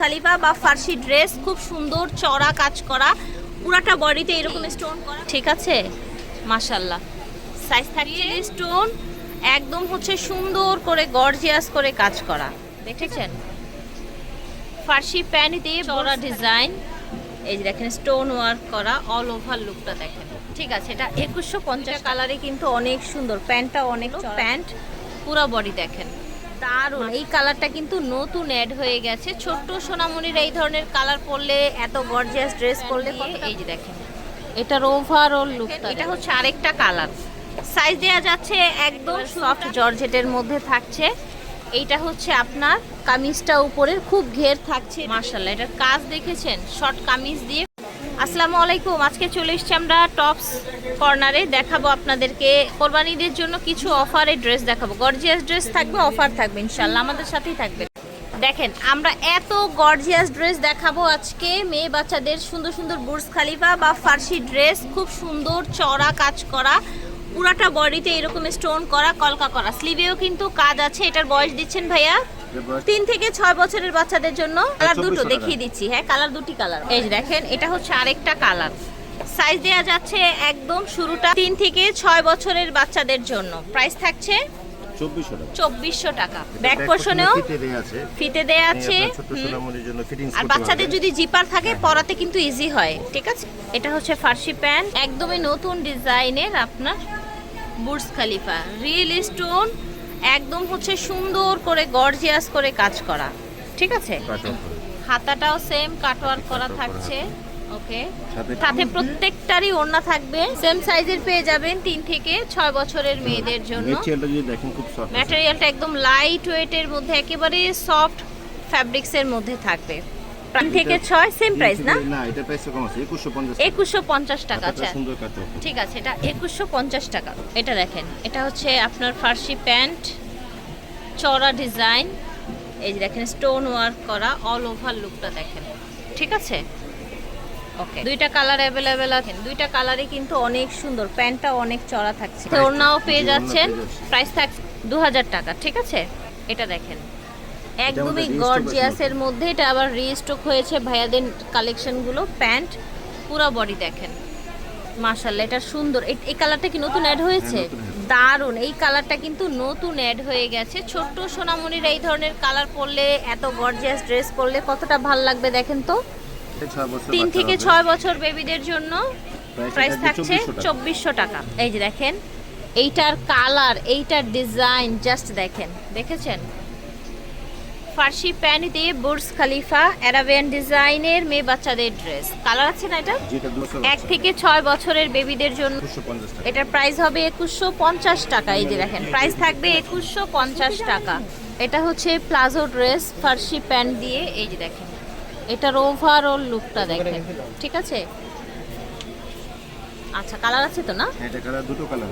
খালিফা বা ফার্সি ড্রেস খুব সুন্দর চড়া কাজ করা, পুরাটা বডিতে এরকম স্টোন করা, ঠিক আছে মাশাআল্লাহ। সাইজ থাকছে স্টোন একদম হচ্ছে সুন্দর করে গর্জিয়াস করে কাজ করা, দেখেছেন ফার্সি প্যান্ট দিয়ে চড়া ডিজাইন, এই যে দেখেন স্টোন ওয়ার্ক করা, অল ওভার লুকটা দেখেন, ঠিক আছে। এটা 2150 কালারে কিন্তু অনেক সুন্দর, প্যান্টটা অনেক প্যান্ট, পুরো বডি দেখেন দারুণ। এই কালারটা কিন্তু নতুন অ্যাড হয়ে গেছে, ছোট্ট সোনামণিরা এই ধরনের কালার পরলে, এত গর্জিয়াস ড্রেস পরলে, এই যে দেখেন এটার ওভারঅল লুকটা, এটা হচ্ছে আরেকটা কালার। সাইজ দেওয়া যাচ্ছে একদম সফট জর্জেটের মধ্যে থাকছে। এইটা হচ্ছে আপনার কামিজটা উপরের খুব ঘের থাকছে মাশাআল্লাহ, এটার কাজ দেখেছেন শর্ট কামিজ দিয়ে। আসসালামু আলাইকুম, আজকে চলে এসেছি আমরা টপস কর্নারে, দেখাবো আপনাদেরকে কোরবানিদের জন্য কিছু অফারে ড্রেস দেখাবো, গর্জিয়াস ড্রেস থাকবে, অফার থাকবে ইনশাআল্লাহ, আমাদের সাথেই থাকবে। দেখেন আমরা এত গর্জিয়াস ড্রেস দেখাবো আজকে, মেয়ে বাচ্চাদের সুন্দর সুন্দর বুর্জ খালিফা বা ফার্সি ড্রেস, খুব সুন্দর চড়া কাজ করা, পুরাটা বডিতে এরকম স্টোন করা, কলকা করা, স্লিভেও কিন্তু কাজ আছে। এটার বয়স দিচ্ছেন ভাইয়া 3 থেকে 6 বছরের বাচ্চাদের জন্য। কালার দুটো দেখিয়ে দিচ্ছি, হ্যাঁ কালার দুটি কালার, এই যে দেখেন এটা হচ্ছে আরেকটা কালার। সাইজ দেওয়া যাচ্ছে একদম শুরুটা 3 থেকে 6 বছরের বাচ্চাদের জন্য, প্রাইস থাকছে 2400 টাকা। ব্যাক পোর্শনেও ফিতে দেয়া আছে, আর বাচ্চাদের যদি জিপার থাকে পরাতে কিন্তু ইজি হয়, ঠিক আছে। এটা হচ্ছে ফার্সি প্যান্ট, একদমই নতুন ডিজাইনের আপনার বুর্জ খালিফা, রিয়েল স্টোন একদম হচ্ছে সুন্দর করে গর্জিয়াস করে কাজ করা, ঠিক আছে। হাতাটাও সেম কাটওয়ার্ক করা থাকছে, ওকে। সাথে প্রত্যেকটারই ওড়না থাকবে, সেম সাইজের পেয়ে যাবেন 3 থেকে 6 বছরের মেয়েদের জন্য। ম্যাটেরিয়ালটা একদম লাইট ওয়েটের মধ্যে, একেবারে সফট ফ্যাব্রিক্সের মধ্যে থাকবে। 3 থেকে 6 সেম প্রাইস না? না, এটা প্রাইস কম আছে 2150 টাকা। আচ্ছা সুন্দর কাটওয়ার্ক, ঠিক আছে, এটা 2150 টাকা। এটা দেখেন এটা হচ্ছে আপনার ফার্সি প্যান্ট, চড়া ডিজাইন, এই যে দেখেন স্টোন ওয়ার্ক করা, অল ওভার লুকটা দেখেন, ঠিক আছে ওকে। দুইটা কালার অ্যাভেলেবেল আছে, দুইটা কালারই কিন্তু অনেক সুন্দর, প্যান্টটা অনেক চড়া থাকছে, ওড়নাও পেয়ে যাচ্ছেন, প্রাইস থাকছে 2000 টাকা, ঠিক আছে। এটা দেখেন একদমই গর্জিয়াসের মধ্যে, এটা আবার রিস্টক হয়েছে ভাইয়াদের কালেকশনগুলো, প্যান্ট পুরো বডি দেখেন মাশাআল্লাহ, এটা সুন্দর। এই কালারটা কি নতুন অ্যাড হয়েছে? দারুন, এই কালারটা কিন্তু নতুন অ্যাড হয়ে গেছে। ছোট্ট সোনামণিরা এই ধরনের কালার পরলে, এত গর্জিয়াস ড্রেস পরলে কতটা ভালো লাগবে দেখেন তো। 3 থেকে 6 বছর বেবিদের জন্য, প্রাইস থাকছে 2400 টাকা। এই যে দেখেন এইটার কালার, এইটার ডিজাইন জাস্ট দেখেন, দেখেছেন ফার্সি প্যান্ট দিয়ে বুর্জ খালিফা অ্যারাবিয়ান ডিজাইনের মেয়ে বাচ্চাদের ড্রেস, কালার আছে না এটা? 1 থেকে 6 বছরের বেবিদের জন্য, এটার প্রাইস হবে 2150 টাকা। এই যে দেখেন প্রাইস থাকবে 2150 টাকা। এটা হচ্ছে প্লাজো ড্রেস ফার্সি প্যান্ট দিয়ে, এই যে দেখেন এটার ওভারঅল লুকটা দেখেন, ঠিক আছে। আচ্ছা কালার আছে তো না? এটা কালার দুটো কালার,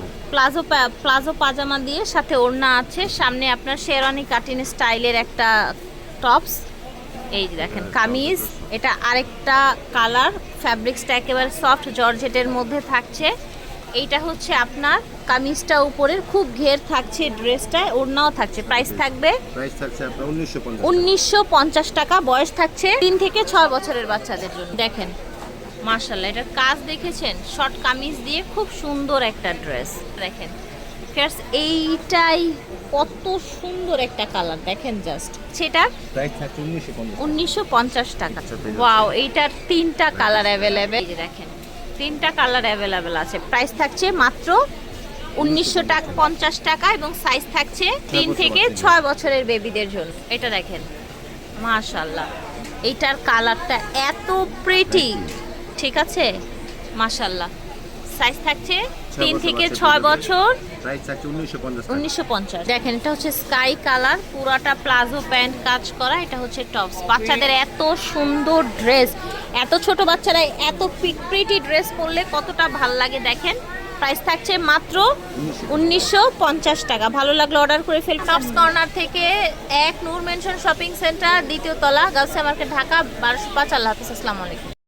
প্লাজো পাজামা দিয়ে সাথে ওড়না আছে, সামনে আপনার শেরওয়ানি কাটিং স্টাইলের একটা টপস, এই যে দেখেন কামিজ, এটা আরেকটা কালার, ফ্যাব্রিক্সটা একেবারে সফট জর্জেটের মধ্যে থাকছে। এইটা হচ্ছে আপনার কামিজটা উপরের খুব ঘের থাকছে, ড্রেসটায় ওড়নাও থাকছে, প্রাইস থাকবে আপনার 1950 টাকা। বয়স থাকছে 3 থেকে 6 বছরের বাচ্চাদের জন্য। দেখেন মাশাআল্লাহ, এটার কাজ দেখেছেন, শর্ট কামিজ দিয়ে খুব সুন্দর একটা ড্রেস দেখেন। ফ্রেন্ডস এইটাই কত সুন্দর একটা কালার দেখেন, জাস্ট সেটার প্রাইস থাকছে 1950 টাকা। ওয়াও, এইটার 3টা কালার অ্যাভেলেবেল, এই যে দেখেন 3টা কালার অ্যাভেলেবেল আছে, প্রাইস থাকছে মাত্র 1950 টাকা এবং সাইজ থাকছে 3 থেকে 6 বছরের বেবিদের জন্য। এটা দেখেন মাশাআল্লাহ, এইটার কালারটা এত প্রিটি, ঠিক আছে মাশাআল্লাহ। সাইজ থাকছে 3 থেকে 6 বছর, প্রাইস থাকছে 1950। দেখেন এটা হচ্ছে স্কাই কালার, পুরাটা প্লাজো প্যান্ট কাজ করা, এটা হচ্ছে টপস। বাচ্চাদের এত সুন্দর ড্রেস, এত ছোট বাচ্চারা এত প্রিটি ড্রেস পরলে কতটা ভাল লাগে দেখেন। প্রাইস থাকছে মাত্র 1950 টাকা। ভালো লাগলে অর্ডার করে ফেল। টপস কর্নার থেকে 1 নূর মেনশন শপিং সেন্টার, 2য় তলা, গার্লস মার্কেট, ঢাকা 1205। আল্লাহ হাফেজ, আসসালামু আলাইকুম।